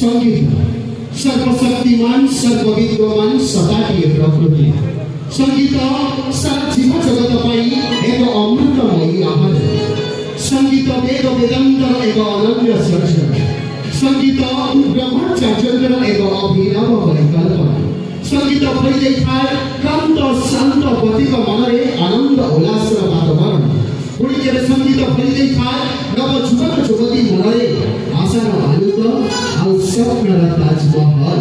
संगीत सर्वशक्तिमान सर्वविद्वान सदाकीय प्रकृति संगीत सारा जीव जगत एक अमृतमयी आहार संगीत वेद वेदांतर एक अनन्य सृजन संगीत ब्रह्मचार्यर एक अभिनव परिकल्पना संगीत फैले कांत शांत गतिक मनरे आनंद उल्लास वातावरण पुणी जब संगीत फैले नव जुवक जुवती मनरे आशार आलोक आ स्वप्नर ताजमहल।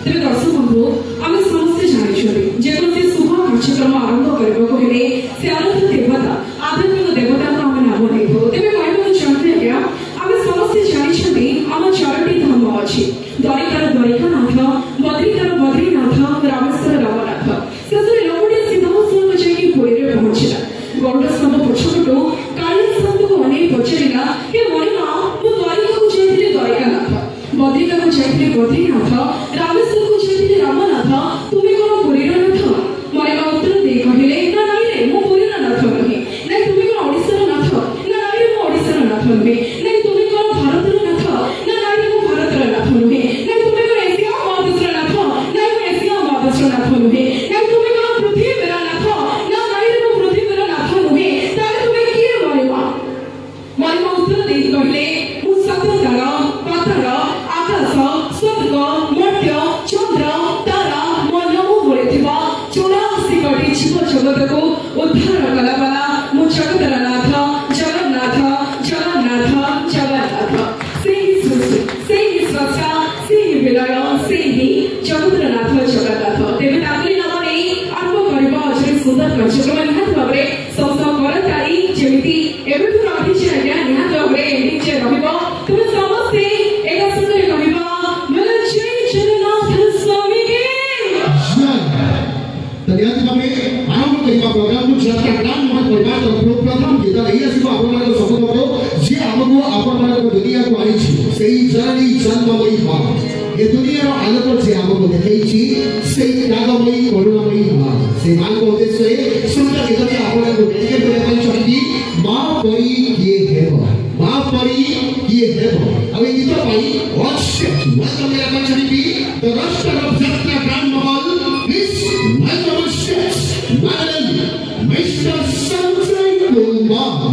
तेरे दर्शक बंधु आम समस्ते जानी जेकोसी शुभ कार्यक्रम आरंभ करने से आराध्य देवता आध्यात्मिक देवता को आम नाम देव तेज कहना चाहते आज्ञा आम समस्ते जानी आम चारोटी धाम अच्छी द्वारिकार द्वारिकानाथ बद्रिकार बद्रीनाथ रामेश्वर रामनाथ शेष लोकटे सिंहस्थ जाकि पुरी में पहुंचला गंडस्तंभ पछपटू कालियास्थ को अनेक पचारा कि मणिमा मु द्वारिका को जाइए द्वारिकानाथ बद्रिका को जाइए बद्रीनाथ रामेश्वर को जाइए रामनाथ तुम्हें कौन पुरी नाथ मणिमा उत्तर दे कहले ना नाई रे मु पुरी नाथ नहे ना तुम्हें कौन ओडिसा नाथ ना नाई रे मु ओडिसा नाथ नहे ना तुम्हें कौन भारत नाथ ना नाई रे मु भारत नाथ नहे ना तुम्हें कौन एशिया महादेश नाथ ना मु एशिया महादेश नाथ नहे ना तुम्हें कौन पृथ्वी मेरा नाथ ना नाई रे मु पृथ्वी मेरा नाथ नहे ताले तुम्हें किए मणिमा मणिमा उत्तर दे कहले मु सत्य तारा पाताल आकाश स्वर्ग मर्त्य चंद्र तारा मनमु बोलेथिबा 84 कोटी जीव जगत को उद्धार कलावाला मु जगतर नाथ जगन्नाथ जगन्नाथ जगन्नाथ सेही सृष्टि सेही स्रष्टा सेही विलय सेही जगतर नाथ जगन्नाथ तेबे ताकली नाम नै आरंभ करबा अजरे सुंदर कार्यक्रम निहात भाबरे सब करताई जेमिति एबेठु रहिछि आज्ञा निहात भाबरे एंडिंग जे रहिबो तुमे समस्ते एक सुंदर कहबा मला जय जगन्नाथ स्वामी के तनियाति भाबरे आरंभ करबा प्रोग्राम को जता गान मत करबा तो प्रथम गीत एई आसीबो आपन सबको जे हमको आपन दुनिया को आइछि सेही जर्नी जन्ममयी मां ये दुनिया आलोक जे हमको देखैछि सेही नागमयी करुणामयी मां से मां को उद्देश्य सुंदर गीत आपन को डेडिकेट करबा चाहती मां परी किए हेबो मां परी किए हेबो अब ये गीत पाई अवश्य वेलकम मेरा चाहती द राष्ट्र ऑफ जगत grand Mahal please welcome chef madam mister Sanjay Kumar